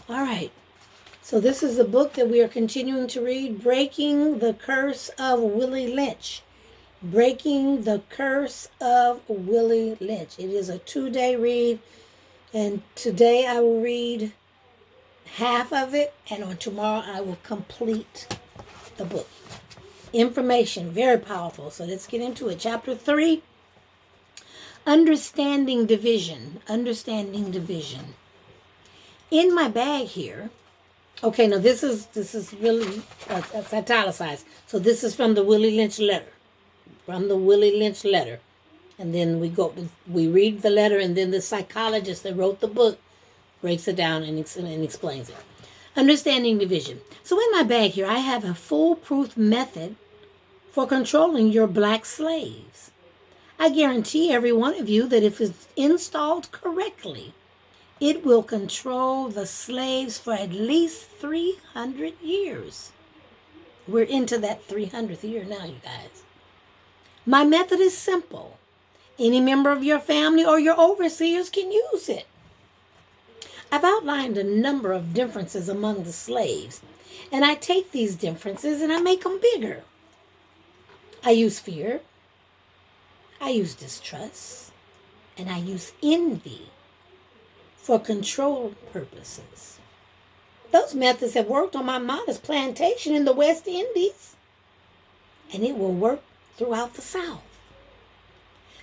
All right. So this is the book that we are continuing to read, Breaking the Curse of Willie Lynch. Breaking the Curse of Willie Lynch. It is a 2-day read, and today I will read half of it, and on tomorrow I will complete the book. Information, very powerful. So let's get into it. Chapter 3, Understanding Division. Understanding Division. In my bag here, okay, now this is really it's italicized. So this is from the Willie Lynch letter. From the Willie Lynch letter. And then we read the letter, and then the psychologist that wrote the book breaks it down and explains it. Understanding division. So in my bag here, I have a foolproof method for controlling your black slaves. I guarantee every one of you that if it's installed correctly, it will control the slaves for at least 300 years. We're into that 300th year now, you guys. My method is simple. Any member of your family or your overseers can use it. I've outlined a number of differences among the slaves, and I take these differences and I make them bigger. I use fear, I use distrust, and I use envy for control purposes. Those methods have worked on my mother's plantation in the West Indies, and it will work throughout the South.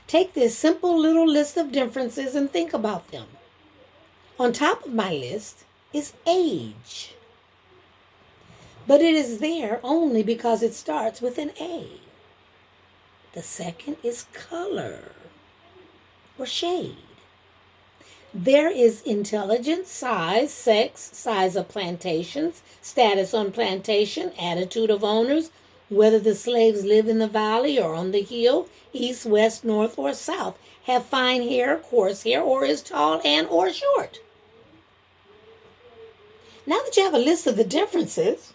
Take this simple little list of differences and think about them. On top of my list is age, but it is there only because it starts with an A. The second is color or shade. There is intelligence, size, sex, size of plantations, status on plantation, attitude of owners, whether the slaves live in the valley or on the hill, east, west, north, or south, have fine hair, coarse hair, or is tall and or short. Now that you have a list of the differences,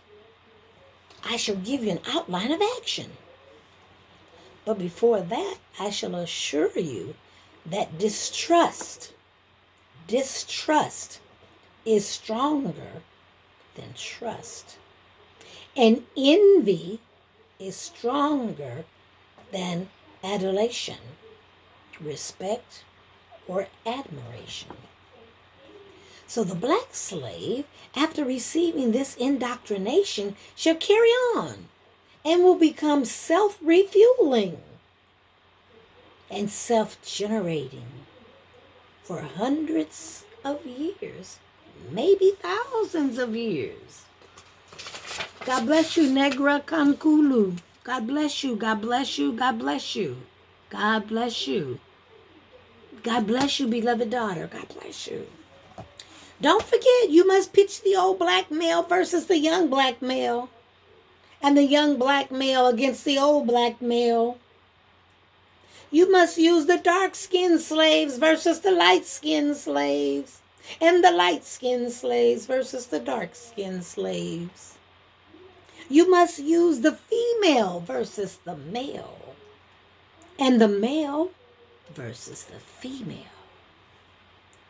I shall give you an outline of action. But before that, I shall assure you that distrust is stronger than trust. And envy is stronger than adulation, respect, or admiration. So the black slave, after receiving this indoctrination, shall carry on and will become self-refueling and self-generating for hundreds of years, maybe thousands of years. God bless you, Negra Kankulu. God bless you, God bless you, God bless you. God bless you. God bless you, beloved daughter. God bless you. Don't forget, you must pitch the old black male versus the young black male, and the young black male against the old black male. You must use the dark-skinned slaves versus the light-skinned slaves, and the light-skinned slaves versus the dark-skinned slaves. You must use the female versus the male, and the male versus the female.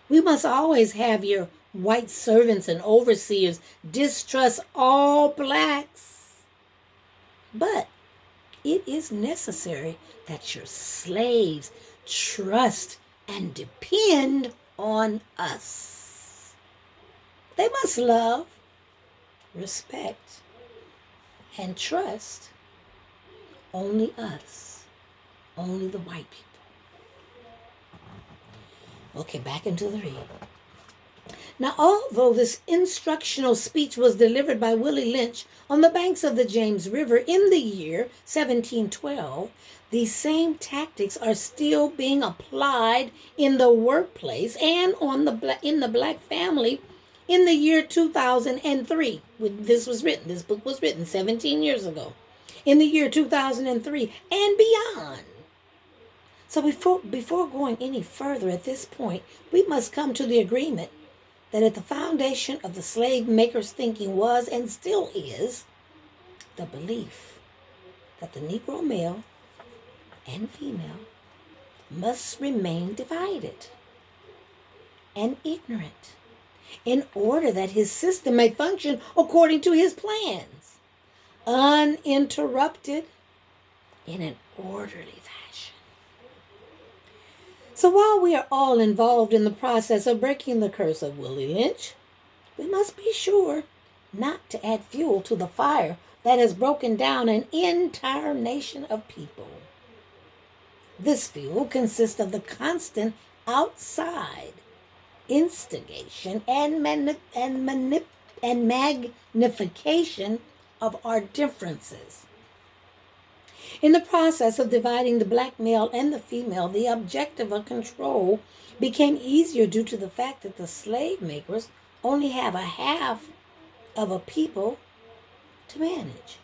We must always have your white servants and overseers distrust all blacks. But it is necessary that your slaves trust and depend on us. They must love, respect, and trust only us, only the white people. Okay, back into the read. Now, although this instructional speech was delivered by Willie Lynch on the banks of the James River in the year 1712, these same tactics are still being applied in the workplace and in the black family in the year 2003. When this book was written 17 years ago, in the year 2003 and beyond. So before going any further at this point, we must come to the agreement that at the foundation of the slave maker's thinking was and still is the belief that the Negro male and female must remain divided and ignorant in order that his system may function according to his plans, uninterrupted in an orderly fashion. So while we are all involved in the process of breaking the curse of Willie Lynch, we must be sure not to add fuel to the fire that has broken down an entire nation of people. This fuel consists of the constant outside instigation and magnification of our differences. In the process of dividing the black male and the female, the objective of control became easier due to the fact that the slave makers only have a half of a people to manage.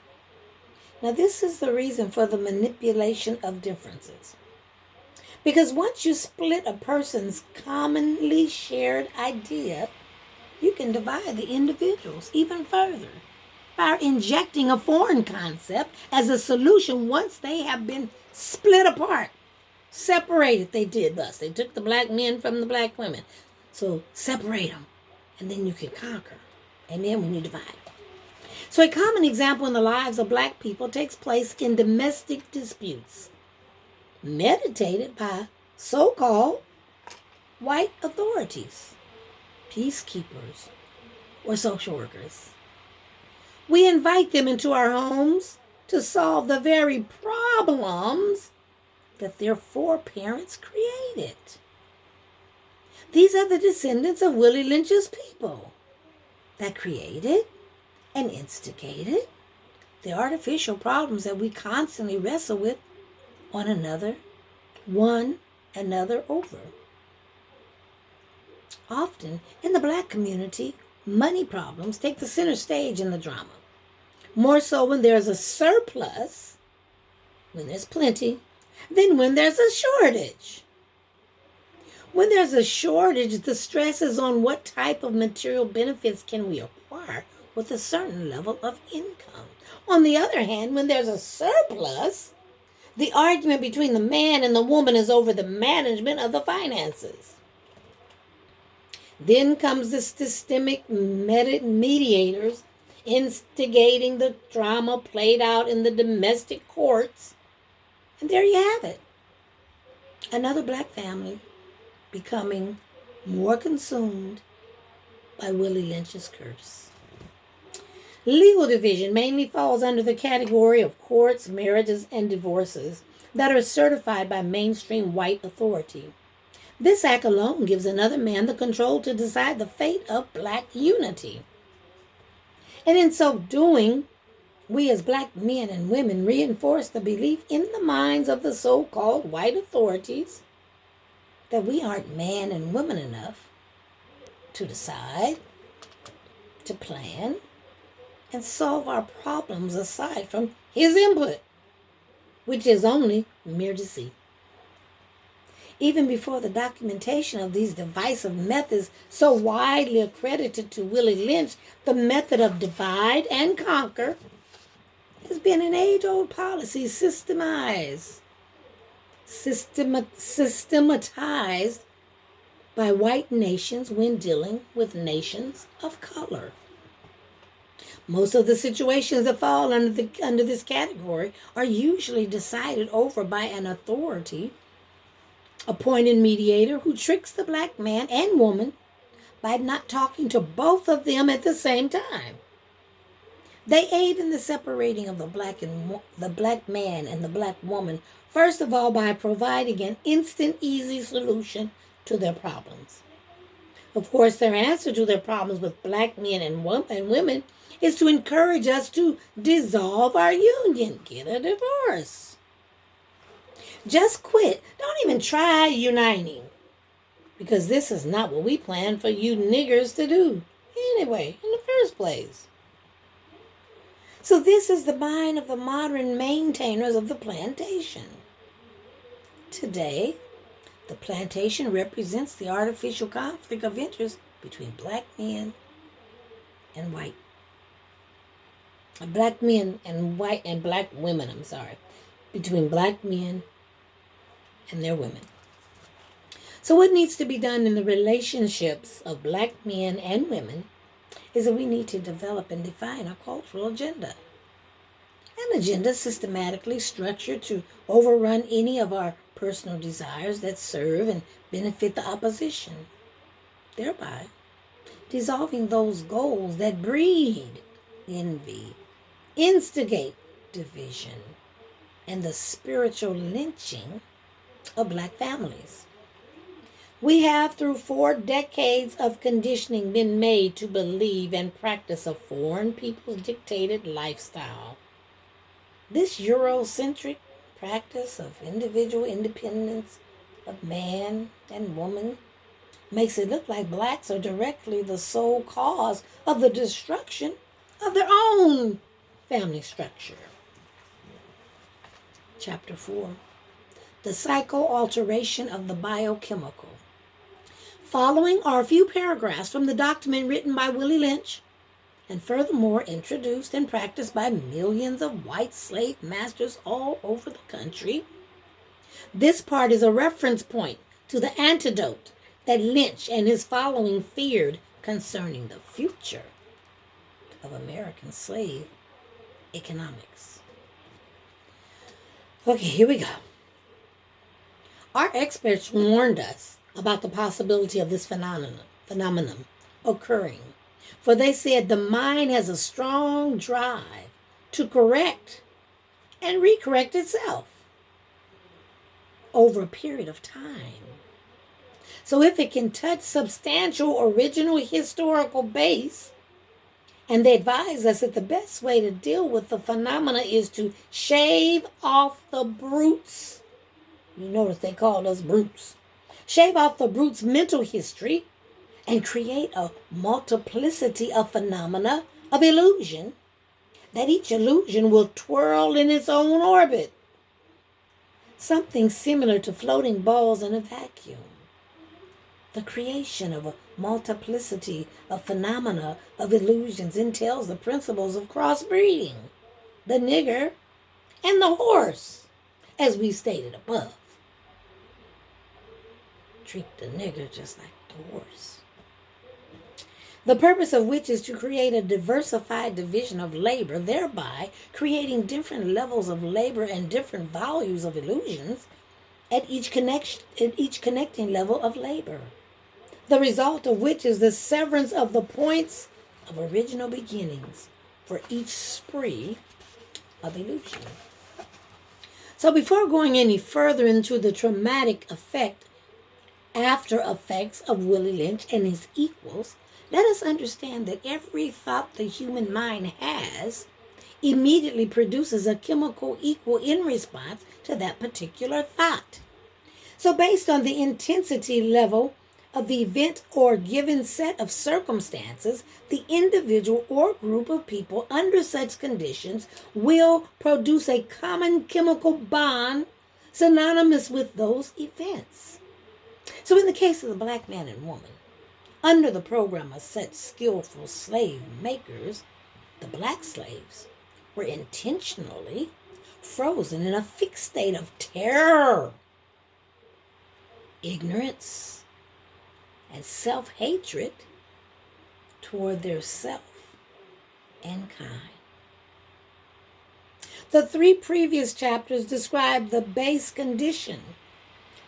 Now, this is the reason for the manipulation of differences. Because once you split a person's commonly shared idea, you can divide the individuals even further by injecting a foreign concept as a solution once they have been split apart, separated. They did thus. They took the black men from the black women. So separate them, and then you can conquer. Amen, when you divide them. So a common example in the lives of black people takes place in domestic disputes, meditated by so-called white authorities, peacekeepers, or social workers. We invite them into our homes to solve the very problems that their foreparents created. These are the descendants of Willie Lynch's people that created and instigated the artificial problems that we constantly wrestle with one another over. Often in the black community, money problems take the center stage in the drama. More so when there's a surplus, when there's plenty, than when there's a shortage. When there's a shortage, the stress is on what type of material benefits can we acquire with a certain level of income. On the other hand, when there's a surplus, the argument between the man and the woman is over the management of the finances. Then comes the systemic mediators instigating the drama played out in the domestic courts. And there you have it. Another black family becoming more consumed by Willie Lynch's curse. Legal division mainly falls under the category of courts, marriages, and divorces that are certified by mainstream white authority. This act alone gives another man the control to decide the fate of black unity. And in so doing, we as black men and women reinforce the belief in the minds of the so-called white authorities that we aren't man and woman enough to decide, to plan, and solve our problems aside from his input, which is only mere deceit. Even before the documentation of these divisive methods so widely accredited to Willie Lynch, the method of divide and conquer has been an age-old policy systematized by white nations when dealing with nations of color. Most of the situations that fall under this category are usually decided over by an authority appointed mediator who tricks the black man and woman by not talking to both of them at the same time. They aid in the separating of the black man and the black woman, first of all by providing an instant, easy solution to their problems. Of course, their answer to their problems with black men and women is to encourage us to dissolve our union, get a divorce. Just quit. Don't even try uniting, because this is not what we planned for you niggers to do anyway, in the first place. So this is the mind of the modern maintainers of the plantation. Today, the plantation represents the artificial conflict of interest between black men and white. Black men and white and black women, between black men and their women. So what needs to be done in the relationships of black men and women is that we need to develop and define a cultural agenda. An agenda systematically structured to overrun any of our personal desires that serve and benefit the opposition, thereby dissolving those goals that breed envy, instigate division, and the spiritual lynching of black families. We have, through 4 decades of conditioning, been made to believe and practice a foreign people's dictated lifestyle. This Eurocentric practice of individual independence of man and woman makes it look like blacks are directly the sole cause of the destruction of their own family structure. Chapter 4. The psychoalteration of the biochemical. Following are a few paragraphs from the document written by Willie Lynch, and furthermore introduced and practiced by millions of white slave masters all over the country. This part is a reference point to the antidote that Lynch and his following feared concerning the future of American slave economics. Okay, here we go. Our experts warned us about the possibility of this phenomenon occurring, for they said the mind has a strong drive to correct and recorrect itself over a period of time. So if it can touch substantial original historical base, and they advise us that the best way to deal with the phenomena is to shave off the brutes. You notice they call us brutes. Shave off the brute's mental history and create a multiplicity of phenomena of illusion, that each illusion will twirl in its own orbit. Something similar to floating balls in a vacuum. The creation of a multiplicity of phenomena of illusions entails the principles of crossbreeding, the nigger and the horse, as we stated above. Treat the nigger just like the horse. The purpose of which is to create a diversified division of labor, thereby creating different levels of labor and different values of illusions at each connecting level of labor. The result of which is the severance of the points of original beginnings for each spree of illusion. So before going any further into the traumatic after effects of Willie Lynch and his equals, let us understand that every thought the human mind has immediately produces a chemical equal in response to that particular thought. So based on the intensity level of the event or given set of circumstances, the individual or group of people under such conditions will produce a common chemical bond synonymous with those events. So in the case of the black man and woman, under the program of such skillful slave makers, the black slaves were intentionally frozen in a fixed state of terror, ignorance, and self-hatred toward their self and kind. The 3 previous chapters describe the base condition,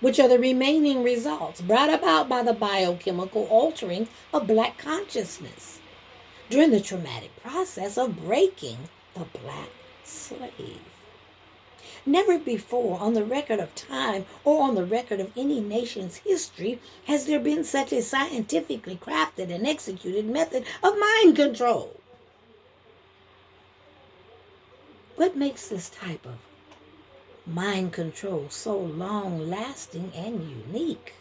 which are the remaining results brought about by the biochemical altering of black consciousness during the traumatic process of breaking the black slave. Never before on the record of time or on the record of any nation's history has there been such a scientifically crafted and executed method of mind control. What makes this type of mind control so long-lasting and unique?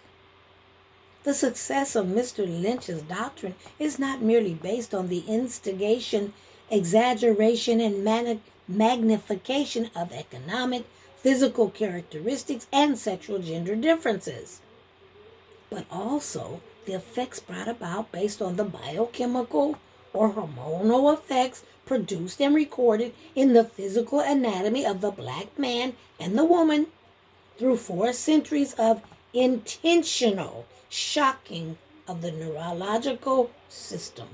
The success of Mr. Lynch's doctrine is not merely based on the instigation, exaggeration, and magnification of economic, physical characteristics, and sexual gender differences, but also the effects brought about based on the biochemical or hormonal effects produced and recorded in the physical anatomy of the black man and the woman through 4 centuries of intentional shocking of the neurological system.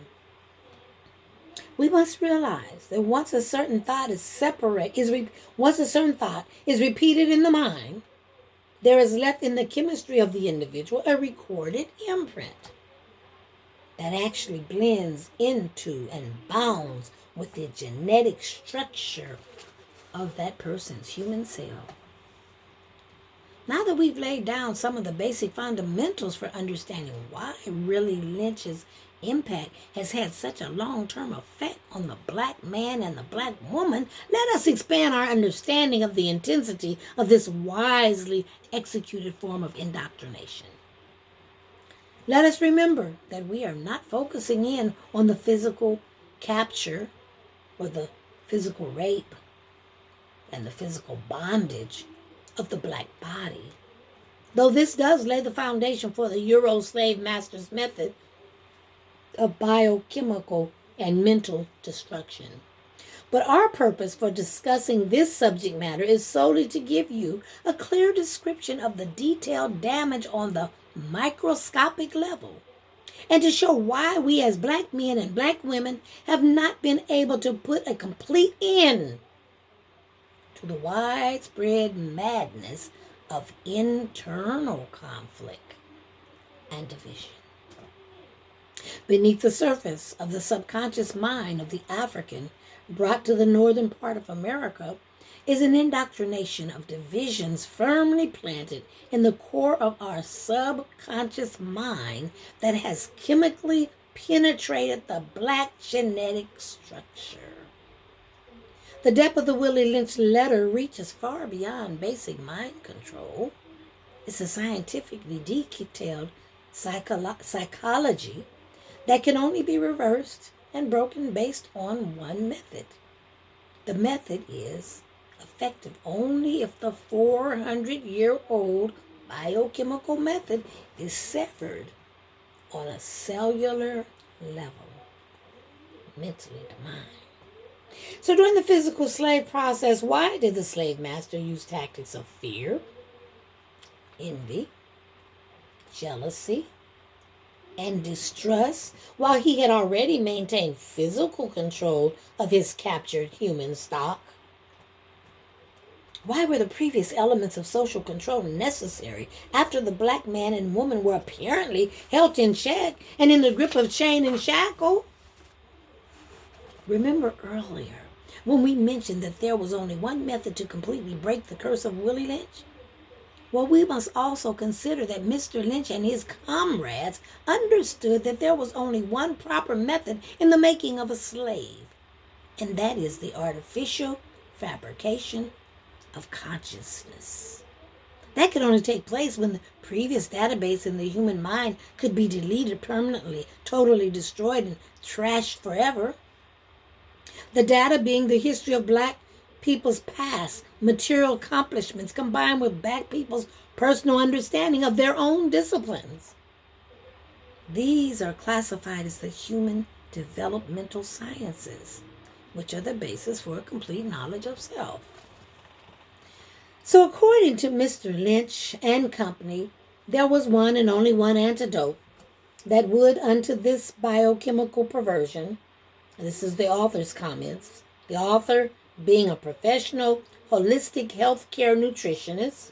We must realize that once a certain thought once a certain thought is repeated in the mind, there is left in the chemistry of the individual a recorded imprint that actually blends into and bonds with the genetic structure of that person's human cell. Now that we've laid down some of the basic fundamentals for understanding why Willie Lynch's impact has had such a long-term effect on the black man and the black woman, let us expand our understanding of the intensity of this wisely executed form of indoctrination. Let us remember that we are not focusing in on the physical capture or the physical rape and the physical bondage of the black body, though this does lay the foundation for the Euro slave master's method of biochemical and mental destruction. But our purpose for discussing this subject matter is solely to give you a clear description of the detailed damage on the microscopic level, and to show why we as black men and black women have not been able to put a complete end to the widespread madness of internal conflict and division. Beneath the surface of the subconscious mind of the African brought to the northern part of America is an indoctrination of divisions firmly planted in the core of our subconscious mind that has chemically penetrated the black genetic structure. The depth of the Willie Lynch letter reaches far beyond basic mind control. It's a scientifically detailed psychology that can only be reversed and broken based on one method. The method is effective only if the 400-year-old biochemical method is severed on a cellular level, mentally to mind. So during the physical slave process, why did the slave master use tactics of fear, envy, jealousy, and distrust, while he had already maintained physical control of his captured human stock? Why were the previous elements of social control necessary after the black man and woman were apparently held in check and in the grip of chain and shackle? Remember earlier when we mentioned that there was only one method to completely break the curse of Willie Lynch? Well, we must also consider that Mr. Lynch and his comrades understood that there was only one proper method in the making of a slave, and that is the artificial fabrication of consciousness. That could only take place when the previous database in the human mind could be deleted permanently, totally destroyed, and trashed forever. The data being the history of black people's past material accomplishments combined with black people's personal understanding of their own disciplines. These are classified as the human developmental sciences, which are the basis for a complete knowledge of self. So according to Mr. Lynch and company, there was one and only one antidote that would unto this biochemical perversion. This is the author's comments. The author being a professional holistic healthcare nutritionist.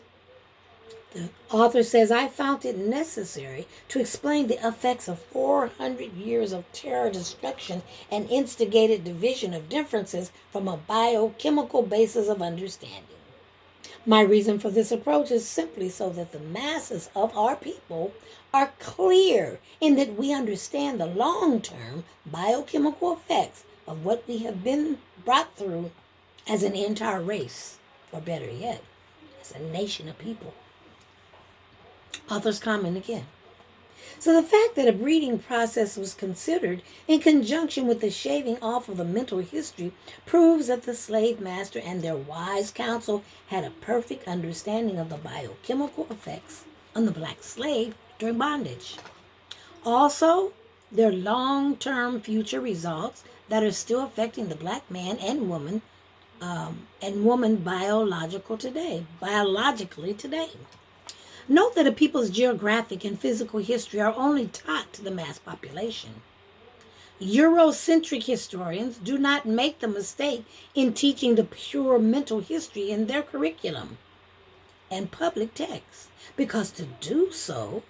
The author says, I found it necessary to explain the effects of 400 years of terror, destruction, and instigated division of differences from a biochemical basis of understanding. My reason for this approach is simply so that the masses of our people are clear in that we understand the long-term biochemical effects of what we have been brought through as an entire race, or better yet, as a nation of people. Author's comment again. So the fact that a breeding process was considered in conjunction with the shaving off of the mental history proves that the slave master and their wise counsel had a perfect understanding of the biochemical effects on the black slave during bondage. Also, their long-term future results that are still affecting the black man and woman biologically today. Note that a people's geographic and physical history are only taught to the mass population. Eurocentric historians do not make the mistake in teaching the pure mental history in their curriculum and public texts, because to do so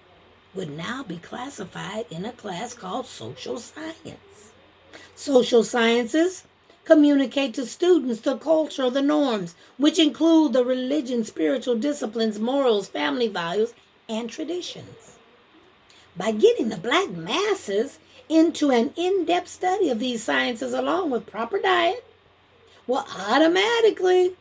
would now be classified in a class called social science. Social sciences communicate to students the culture, the norms, which include the religion, spiritual disciplines, morals, family values, and traditions. By getting the black masses into an in-depth study of these sciences along with proper diet, will automatically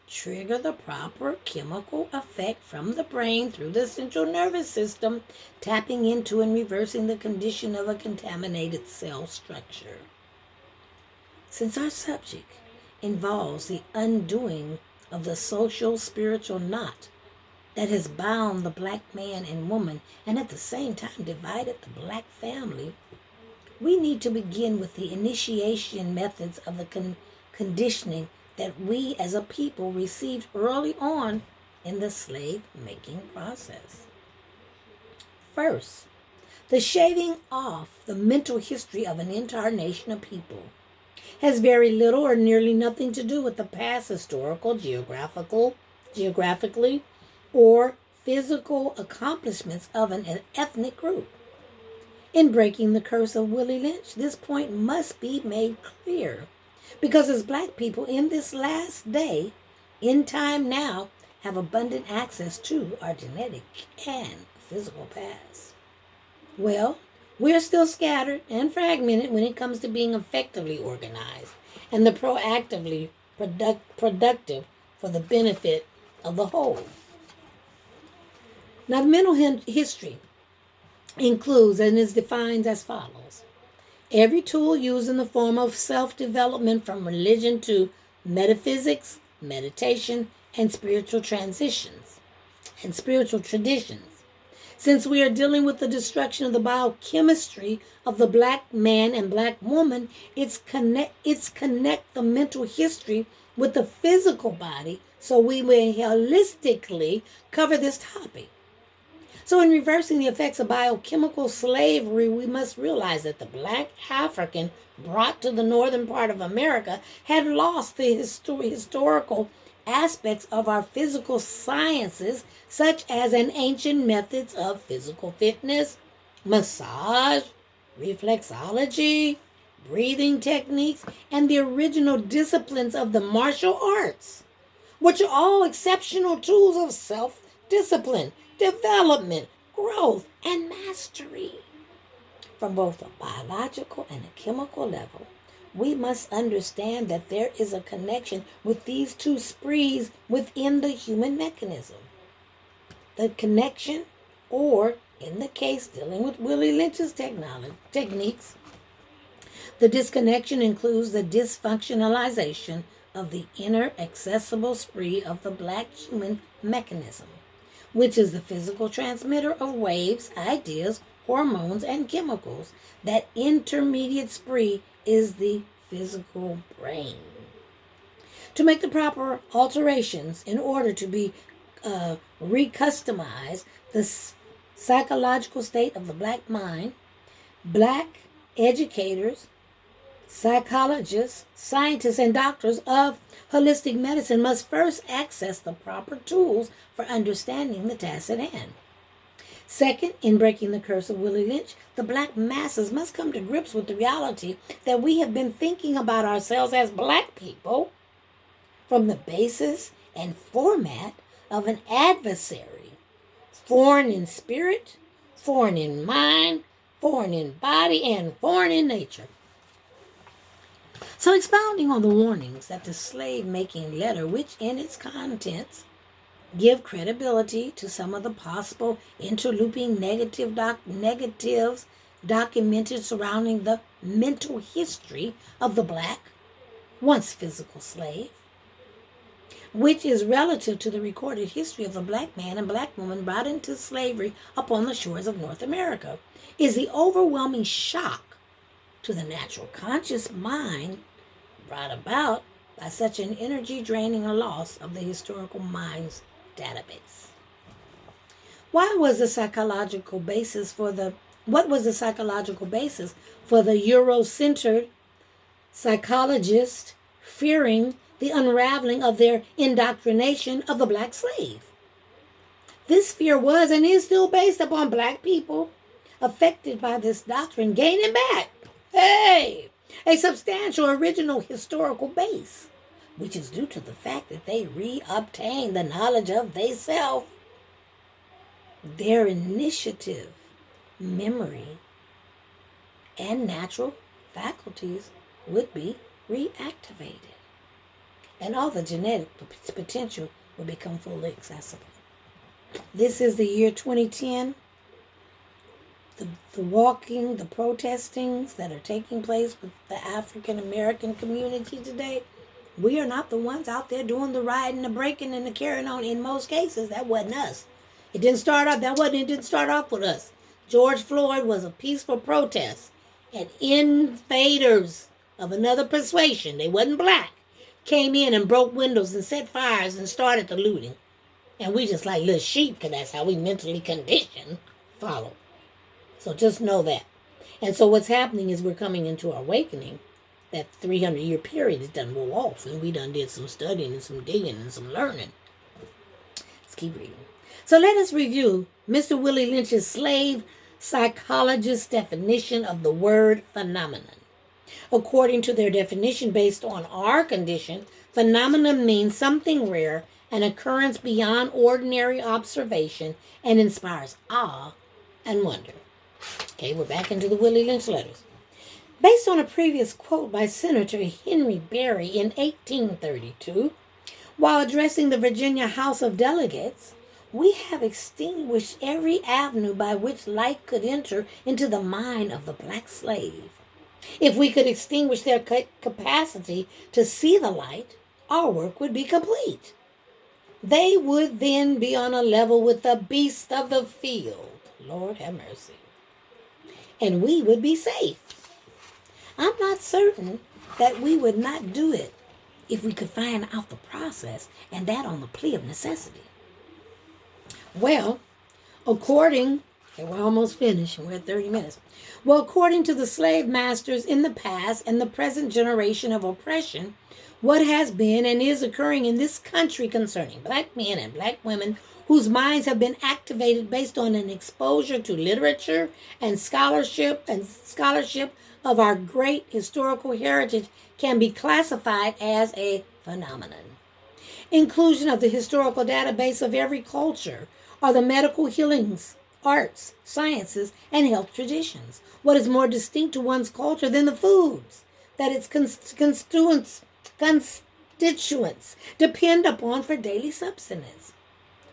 trigger the proper chemical effect from the brain through the central nervous system, tapping into and reversing the condition of a contaminated cell structure. Since our subject involves the undoing of the social spiritual knot that has bound the black man and woman and at the same time divided the black family, we need to begin with the initiation methods of the conditioning that we as a people received early on in the slave-making process. First, the shaving off the mental history of an entire nation of people has very little or nearly nothing to do with the past historical, geographically, or physical accomplishments of an ethnic group. In breaking the curse of Willie Lynch, this point must be made clear, because as black people in this last day, in time now, have abundant access to our genetic and physical past. Well, we're still scattered and fragmented when it comes to being effectively organized and the proactively productive for the benefit of the whole. Now, the mental history includes and is defined as follows. Every tool used in the form of self-development, from religion to metaphysics, meditation, and spiritual transitions and spiritual traditions. Since we are dealing with the destruction of the biochemistry of the black man and black woman, it's connect the mental history with the physical body, so we will holistically cover this topic. So in reversing the effects of biochemical slavery, we must realize that the black African brought to the northern part of America had lost the historical aspects of our physical sciences, such as an ancient methods of physical fitness, massage, reflexology, breathing techniques, and the original disciplines of the martial arts, which are all exceptional tools of self-discipline, development, growth, and mastery. From both a biological and a chemical level, we must understand that there is a connection with these two sprees within the human mechanism. The connection, or in the case dealing with Willie Lynch's techniques, the disconnection includes the dysfunctionalization of the inner accessible spree of the black human mechanism, which is the physical transmitter of waves, ideas, hormones, and chemicals. That intermediate spree is the physical brain. To make the proper alterations in order to be recustomize the psychological state of the black mind, black educators, psychologists, scientists, and doctors of holistic medicine must first access the proper tools for understanding the task at hand. Second, in breaking the curse of Willie Lynch, the black masses must come to grips with the reality that we have been thinking about ourselves as black people from the basis and format of an adversary, foreign in spirit, foreign in mind, foreign in body, and foreign in nature. So, expounding on the warnings that the slave-making letter, which in its contents give credibility to some of the possible interlooping negatives documented surrounding the mental history of the black, once physical slave, which is relative to the recorded history of the black man and black woman brought into slavery upon the shores of North America, is the overwhelming shock to the natural conscious mind brought about by such an energy draining loss of the historical mind's database. What was the psychological basis for the Eurocentered psychologists fearing the unraveling of their indoctrination of the black slave? This fear was and is still based upon black people affected by this doctrine gaining back, a substantial original historical base, which is due to the fact that they re-obtained the knowledge of theyself. Their initiative, memory, and natural faculties would be reactivated, and all the genetic potential would become fully accessible. This is the year 2010. The walking, the protestings that are taking place with the African American community today, we are not the ones out there doing the riding, the breaking, and the carrying on. In most cases, that wasn't us. It didn't start off with us. George Floyd was a peaceful protest, and invaders of another persuasion, they wasn't black, came in and broke windows and set fires and started the looting. And we just like little sheep, because that's how we mentally conditioned, follow. So just know that. And so what's happening is we're coming into our awakening. That 300-year period is done well off, and we done did some studying and some digging and some learning. Let's keep reading. So let us review Mr. Willie Lynch's slave psychologist's definition of the word phenomenon. According to their definition based on our condition, phenomenon means something rare, an occurrence beyond ordinary observation, and inspires awe and wonder. Okay, we're back into the Willie Lynch letters. Based on a previous quote by Senator Henry Berry in 1832, while addressing the Virginia House of Delegates, we have extinguished every avenue by which light could enter into the mind of the black slave. If we could extinguish their capacity to see the light, our work would be complete. They would then be on a level with the beasts of the field. Lord have mercy. And we would be safe. I'm not certain that we would not do it if we could find out the process, and that on the plea of necessity. Well, we're almost finished, and we're at 30 minutes. Well, according to the slave masters in the past and the present generation of oppression, what has been and is occurring in this country concerning black men and black women whose minds have been activated based on an exposure to literature and scholarship of our great historical heritage can be classified as a phenomenon. Inclusion of the historical database of every culture are the medical healings, arts, sciences, and health traditions. What is more distinct to one's culture than the foods that its constituents depend upon for daily subsistence?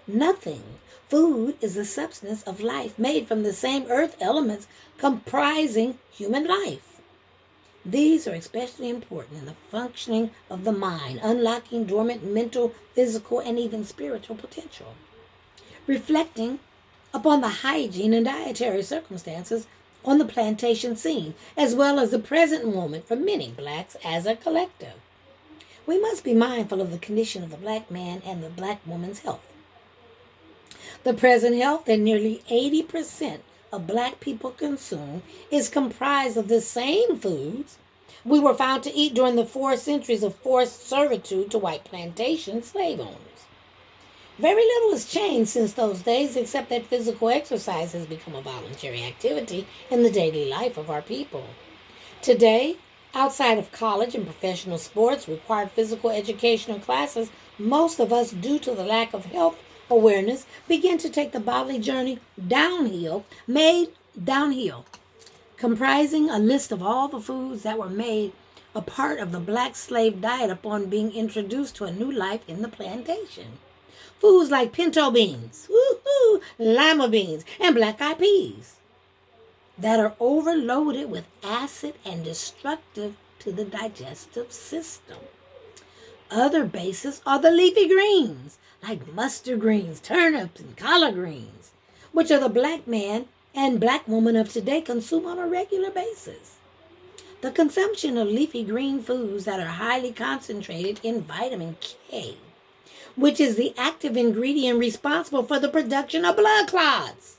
Nothing. Food is the substance of life made from the same earth elements comprising human life. These are especially important in the functioning of the mind, unlocking dormant mental, physical, and even spiritual potential. Reflecting upon the hygiene and dietary circumstances on the plantation scene, as well as the present moment for many blacks as a collective. We must be mindful of the condition of the black man and the black woman's health. The present health that nearly 80% of black people consume is comprised of the same foods we were found to eat during the 4 centuries of forced servitude to white plantation slave owners. Very little has changed since those days, except that physical exercise has become a voluntary activity in the daily life of our people. Today, outside of college and professional sports, required physical educational classes, most of us, due to the lack of health awareness, begin to take the bodily journey downhill, comprising a list of all the foods that were made a part of the black slave diet upon being introduced to a new life in the plantation. Foods like pinto beans, lima beans, and black-eyed peas that are overloaded with acid and destructive to the digestive system. Other bases are the leafy greens, like mustard greens, turnips, and collard greens, which are the black man and black woman of today consume on a regular basis. The consumption of leafy green foods that are highly concentrated in vitamin K, which is the active ingredient responsible for the production of blood clots.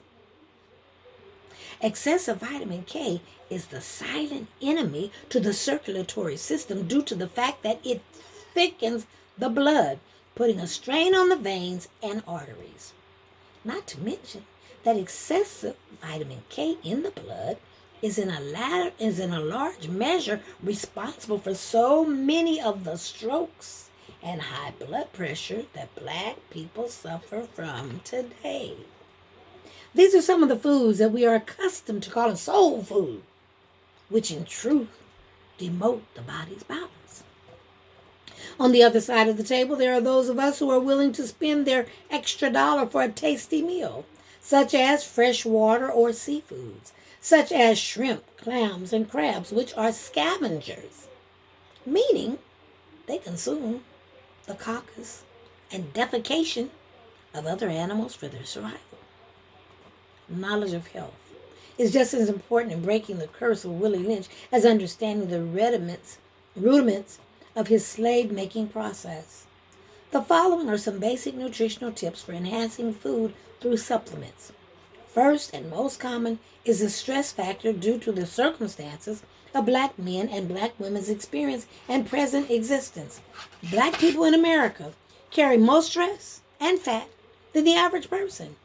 Excessive vitamin K is the silent enemy to the circulatory system due to the fact that it thickens the blood, putting a strain on the veins and arteries. Not to mention that excessive vitamin K in the blood is in a large measure responsible for so many of the strokes and high blood pressure that Black people suffer from today. These are some of the foods that we are accustomed to calling soul food, which in truth demote the body's balance. On the other side of the table, there are those of us who are willing to spend their extra dollar for a tasty meal, such as fresh water or seafoods, such as shrimp, clams, and crabs, which are scavengers, meaning they consume the carcass and defecation of other animals for their survival. Knowledge of health is just as important in breaking the curse of Willie Lynch as understanding the rudiments of his slave-making process. The following are some basic nutritional tips for enhancing food through supplements. First and most common is the stress factor due to the circumstances of Black men and Black women's experience and present existence. Black people in America carry more stress and fat than the average person.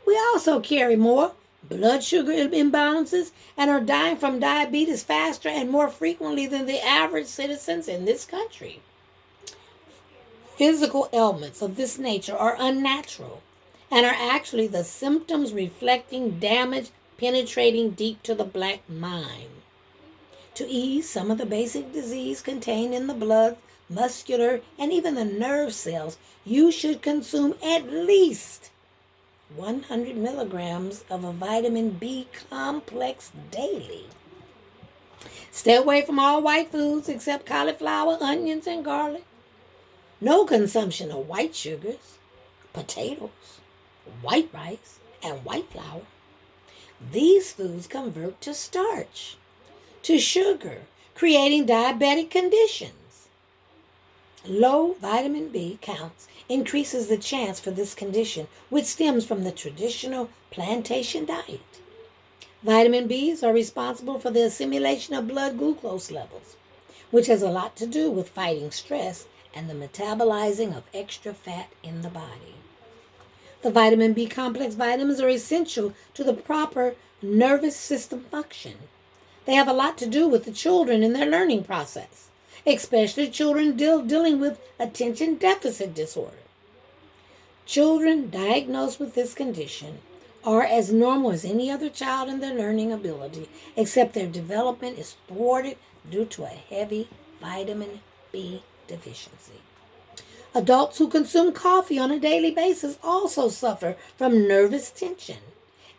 We also carry more blood sugar imbalances and are dying from diabetes faster and more frequently than the average citizens in this country. Physical ailments of this nature are unnatural and are actually the symptoms reflecting damage penetrating deep to the Black mind. To ease some of the basic disease contained in the blood, muscular, and even the nerve cells, you should consume at least 100 milligrams of a vitamin B complex daily. Stay away from all white foods except cauliflower, onions, and garlic. No consumption of white sugars, potatoes, white rice, and white flour. These foods convert to starch, to sugar, creating diabetic conditions. Low vitamin B counts increases the chance for this condition, which stems from the traditional plantation diet. Vitamin Bs are responsible for the assimilation of blood glucose levels, which has a lot to do with fighting stress and the metabolizing of extra fat in the body. The vitamin B complex vitamins are essential to the proper nervous system function. They have a lot to do with the children in their learning process, especially children dealing with attention deficit disorder. Children diagnosed with this condition are as normal as any other child in their learning ability, except their development is thwarted due to a heavy vitamin B deficiency. Adults who consume coffee on a daily basis also suffer from nervous tension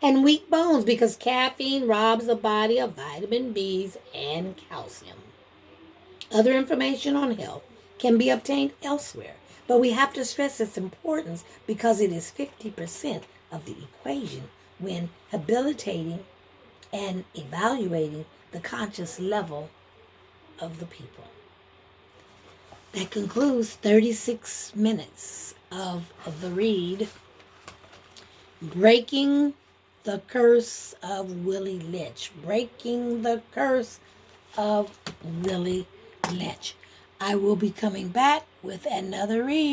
and weak bones because caffeine robs the body of vitamin Bs and calcium. Other information on health can be obtained elsewhere, but we have to stress its importance because it is 50% of the equation when habilitating and evaluating the conscious level of the people. That concludes 36 minutes of the read, Breaking the Curse of Willie Lynch. Breaking the Curse of Willie Lynch. I will be coming back with another read.